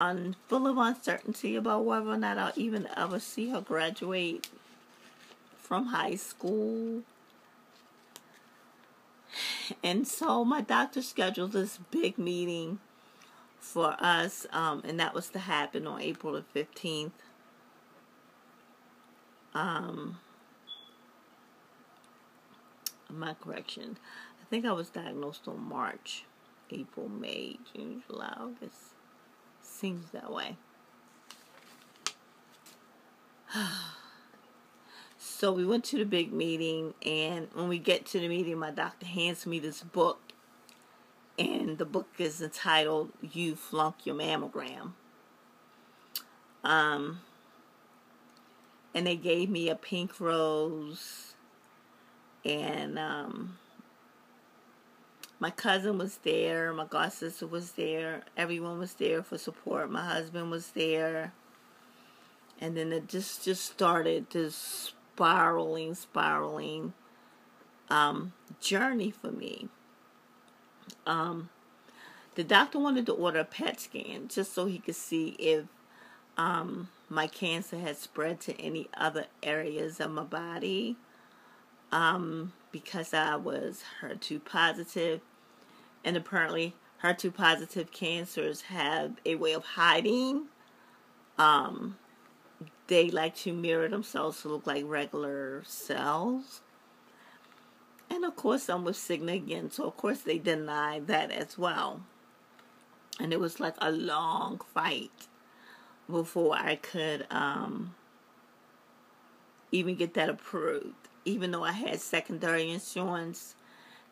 full of uncertainty about whether or not I'll even ever see her graduate from high school. And so my doctor scheduled this big meeting for us, and that was to happen on April the 15th. My correction, I think I was diagnosed on March, April, May, June, July, August. Seems that way. So we went to the big meeting, and when we get to the meeting, my doctor hands me this book, and the book is entitled "You Flunk Your Mammogram." And they gave me a pink rose, and my cousin was there, my god sister was there, everyone was there for support. My husband was there, and then it just started this spiraling journey for me. The doctor wanted to order a PET scan just so he could see if my cancer had spread to any other areas of my body, because I was HER2 positive, and apparently HER2 positive cancers have a way of hiding. They like to mirror themselves to look like regular cells. And of course I'm with Cigna again, so of course they denied that as well. And it was like a long fight before I could even get that approved. Even though I had secondary insurance,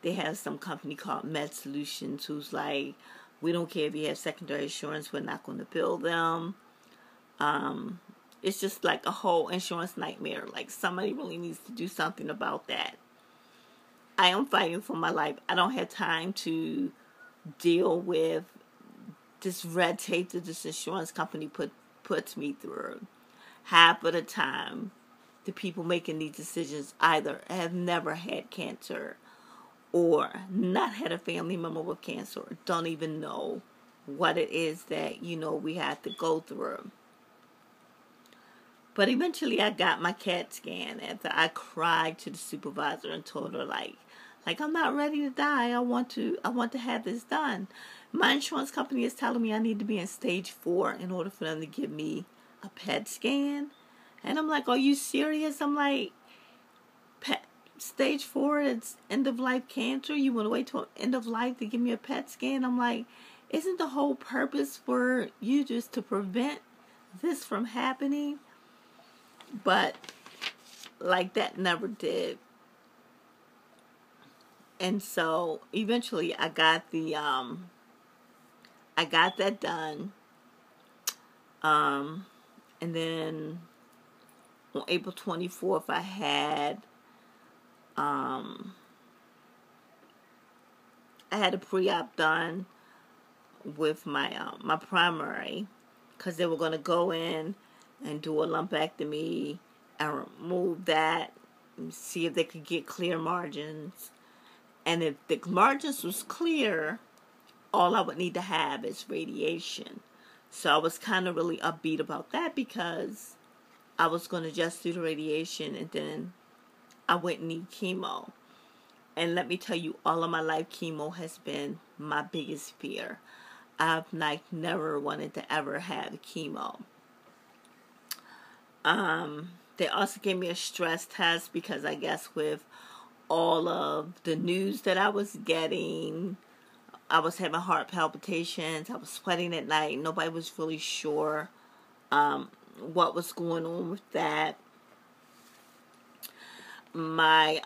they have some company called Med Solutions who's like, we don't care if you have secondary insurance, we're not going to bill them. It's just like a whole insurance nightmare. Like, somebody really needs to do something about that. I am fighting for my life. I don't have time to deal with this red tape that this insurance company puts me through. Half of the time, the people making these decisions either have never had cancer or not had a family member with cancer, or don't even know what it is that, we have to go through. But eventually I got my CAT scan after I cried to the supervisor and told her, like I'm not ready to die. I want to have this done. My insurance company is telling me I need to be in stage 4 in order for them to give me a PET scan. And I'm like, are you serious? I'm like, stage 4, it's end of life cancer. You want to wait till end of life to give me a PET scan? I'm like, isn't the whole purpose for you just to prevent this from happening? But like, that never did. And so eventually I got that done. And then on April 24th I had a pre-op done with my primary, because they were going to go in and do a lumpectomy and remove that and see if they could get clear margins. And if the margins was clear, all I would need to have is radiation. So I was kind of really upbeat about that, because I was going to just do the radiation and then I wouldn't need chemo. And let me tell you, all of my life, chemo has been my biggest fear. I've never wanted to ever have chemo. They also gave me a stress test, because I guess with all of the news that I was getting, I was having heart palpitations, I was sweating at night. Nobody was really sure what was going on with that. My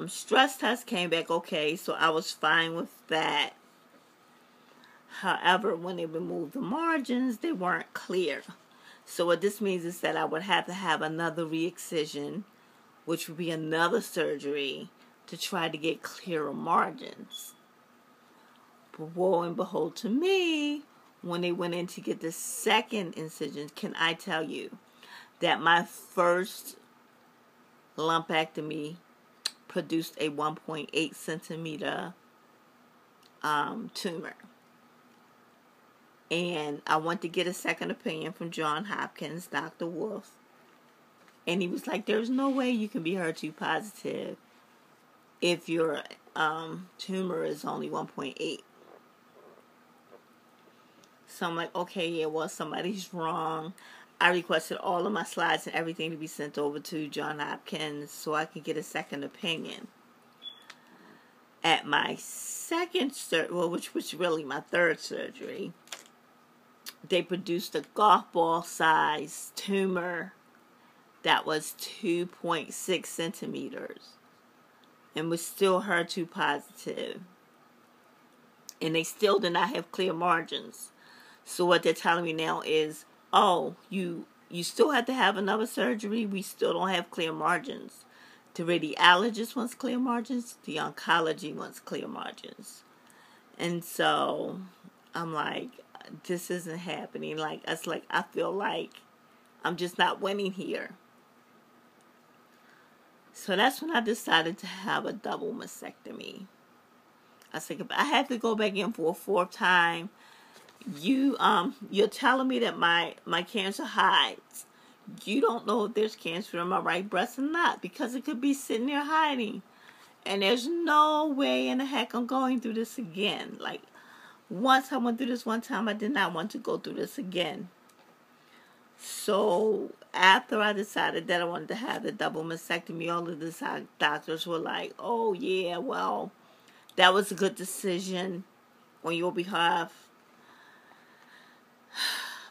stress test came back okay, so I was fine with that. However, when they removed the margins, they weren't clear. So what this means is that I would have to have another re-excision, which would be another surgery to try to get clearer margins. But woe and behold to me, when they went in to get the second incision, can I tell you that my first lumpectomy produced a 1.8 centimeter tumor. And I went to get a second opinion from John Hopkins, Dr. Wolf. And he was like, there's no way you can be HER2 positive if your tumor is only 1.8. So I'm like, okay, yeah, well, somebody's wrong. I requested all of my slides and everything to be sent over to John Hopkins so I can get a second opinion. At my second surgery, well, which was really my third surgery, they produced a golf ball size tumor that was 2.6 centimeters and was still HER2 positive. And they still did not have clear margins. So what they're telling me now is, oh, you still have to have another surgery. We still don't have clear margins. The radiologist wants clear margins. The oncology wants clear margins. And so I'm like, this isn't happening. I feel like I'm just not winning here. So that's when I decided to have a double mastectomy. I said, if I have to go back in for a fourth time, you're telling me that my cancer hides. You don't know if there's cancer in my right breast or not, because it could be sitting there hiding. And there's no way in the heck I'm going through this again. Like, once I went through this one time, I did not want to go through this again. So after I decided that I wanted to have the double mastectomy, all of the doctors were like, oh yeah, well, that was a good decision on your behalf.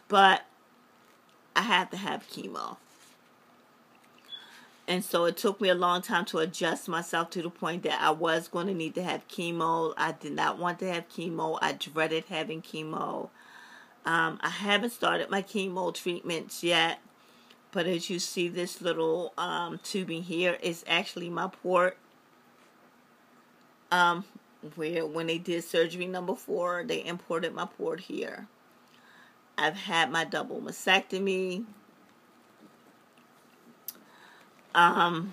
But I had to have chemo. And so it took me a long time to adjust myself to the point that I was going to need to have chemo. I did not want to have chemo. I dreaded having chemo. I haven't started my chemo treatments yet. But as you see, this little tubing here is actually my port. Where when they did surgery number 4, they imported my port here. I've had my double mastectomy. And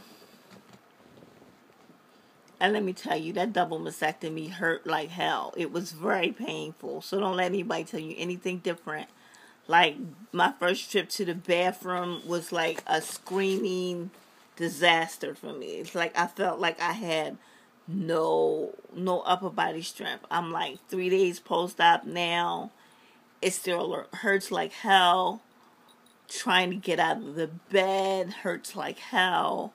let me tell you, that double mastectomy hurt like hell. It was very painful. So don't let anybody tell you anything different. Like, my first trip to the bathroom was like a screaming disaster for me. It's like I felt like I had no upper body strength. I'm like 3 days post-op now. It still hurts like hell. Trying to get out of the bed hurts like hell.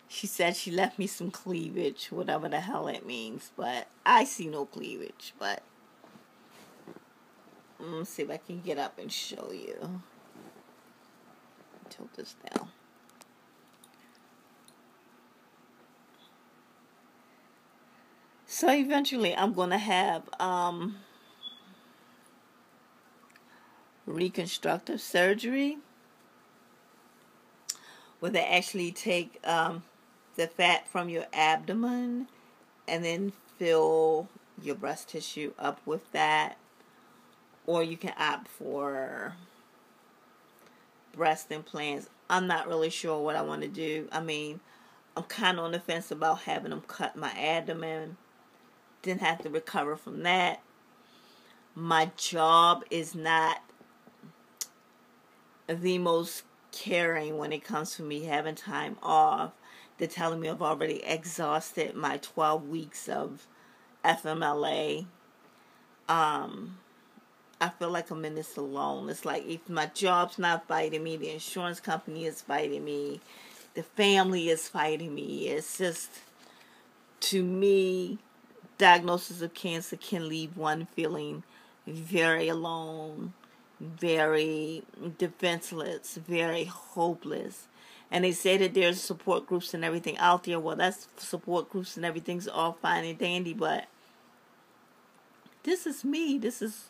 She said she left me some cleavage, whatever the hell it means. But I see no cleavage. But let's see if I can get up and show you. Tilt this down. So eventually I'm going to have reconstructive surgery where they actually take the fat from your abdomen and then fill your breast tissue up with that. Or you can opt for breast implants. I'm not really sure what I want to do. I mean, I'm kind of on the fence about having them cut my abdomen. Didn't have to recover from that. My job is not the most caring when it comes to me having time off. They're telling me I've already exhausted my 12 weeks of FMLA. I feel like I'm in this alone. It's like if my job's not fighting me, the insurance company is fighting me, the family is fighting me. It's just, to me, diagnosis of cancer can leave one feeling very alone, very defenseless, very hopeless. And they say that there's support groups and everything out there. Well, that's support groups and everything's all fine and dandy, but this is me. This is,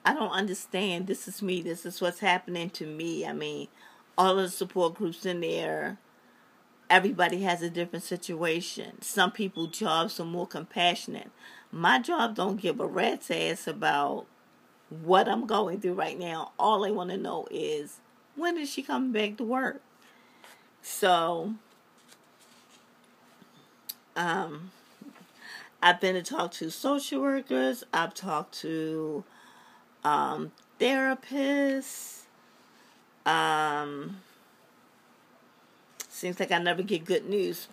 I don't understand. This is me. This is what's happening to me. I mean, all of the support groups in there, everybody has a different situation. Some people's jobs are more compassionate. My job don't give a rat's ass about what I'm going through right now. All I want to know is, when is she coming back to work? So, I've been to talk to social workers. I've talked to therapists. Seems like I never get good news.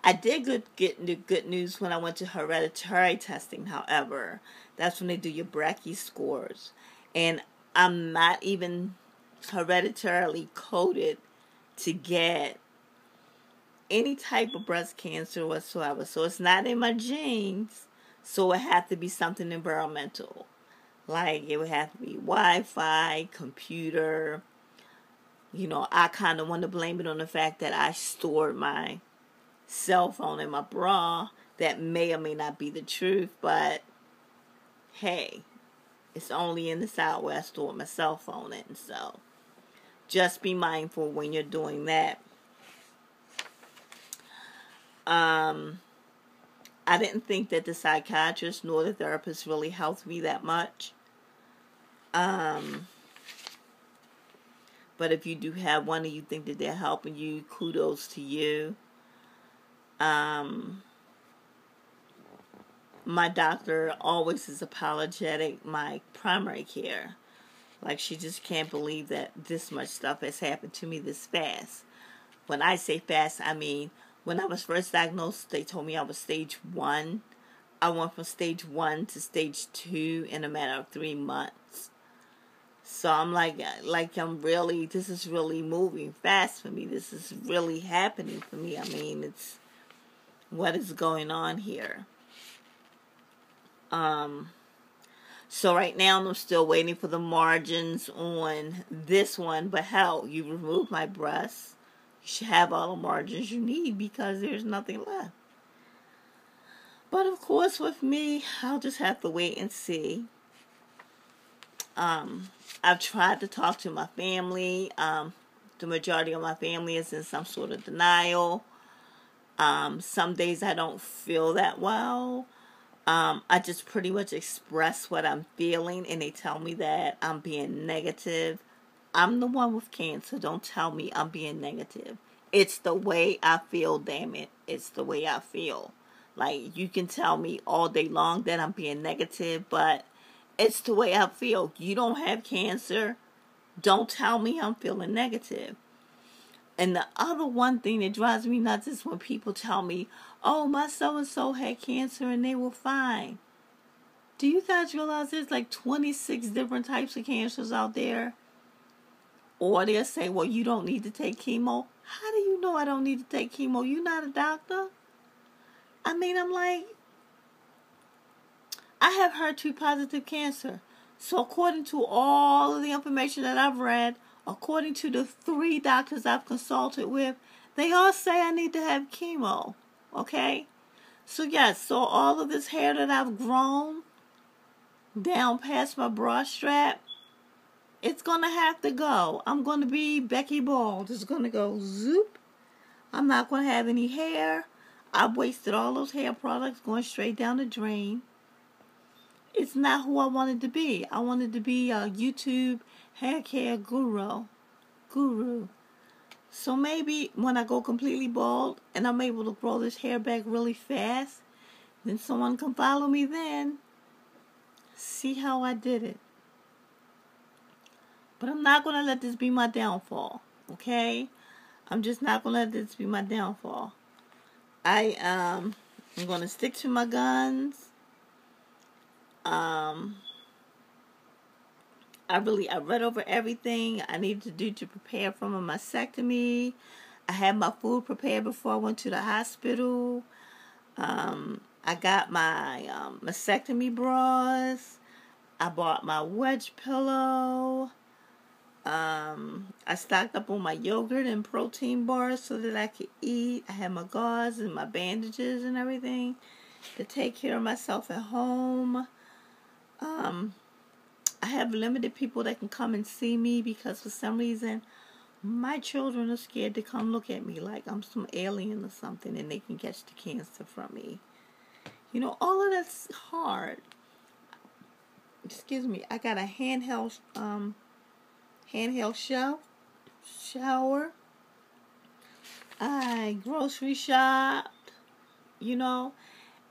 I did get good news when I went to hereditary testing, however. That's when they do your Brachy scores. And I'm not even hereditarily coded to get any type of breast cancer whatsoever. So it's not in my genes. So it had to be something environmental. Like it would have to be Wi-Fi, computer. You know, I kind of want to blame it on the fact that I stored my cell phone in my bra. That may or may not be the truth, but hey, it's only in the side where I stored my cell phone in. So just be mindful when you're doing that. I didn't think that the psychiatrist nor the therapist really helped me that much. But if you do have one and you think that they're helping you, kudos to you. My doctor always is apologetic, my primary care. Like, she just can't believe that this much stuff has happened to me this fast. When I say fast, I mean, when I was first diagnosed, they told me I was stage 1. I went from stage 1 to stage 2 in a matter of 3 months. So I'm like this is really moving fast for me. This is really happening for me. I mean, it's, what is going on here? So right now I'm still waiting for the margins on this one. But hell, you remove my breasts, you should have all the margins you need because there's nothing left. But of course with me, I'll just have to wait and see. I've tried to talk to my family. The majority of my family is in some sort of denial. Some days I don't feel that well. I just pretty much express what I'm feeling, and they tell me that I'm being negative. I'm the one with cancer. Don't tell me I'm being negative. It's the way I feel, damn it. It's the way I feel. Like, you can tell me all day long that I'm being negative, but it's the way I feel. You don't have cancer. Don't tell me I'm feeling negative. And the other one thing that drives me nuts is when people tell me, oh, my so-and-so had cancer and they were fine. Do you guys realize there's like 26 different types of cancers out there? Or they'll say, well, you don't need to take chemo. How do you know I don't need to take chemo? You're not a doctor? I mean, I'm like, I have HER2 positive cancer. So according to all of the information that I've read, according to the 3 doctors I've consulted with, they all say I need to have chemo. Okay? So yes, so all of this hair that I've grown down past my bra strap, it's going to have to go. I'm going to be Becky Bald. It's going to go zoop. I'm not going to have any hair. I've wasted all those hair products going straight down the drain. It's not who I wanted to be. I wanted to be a YouTube hair care guru. So maybe when I go completely bald and I'm able to grow this hair back really fast, then someone can follow me then. See how I did it. But I'm not going to let this be my downfall. Okay? I'm just not going to let this be my downfall. I'm going to stick to my guns. I read over everything I needed to do to prepare for my mastectomy. I had my food prepared before I went to the hospital. I got my mastectomy bras. I bought my wedge pillow. I stocked up on my yogurt and protein bars so that I could eat. I had my gauze and my bandages and everything to take care of myself at home. I have limited people that can come and see me because for some reason my children are scared to come look at me like I'm some alien or something and they can catch the cancer from me. You know, all of that's hard. Excuse me. I got a handheld shower. I grocery shopped, you know,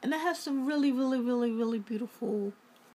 And I have some really, really, really, really beautiful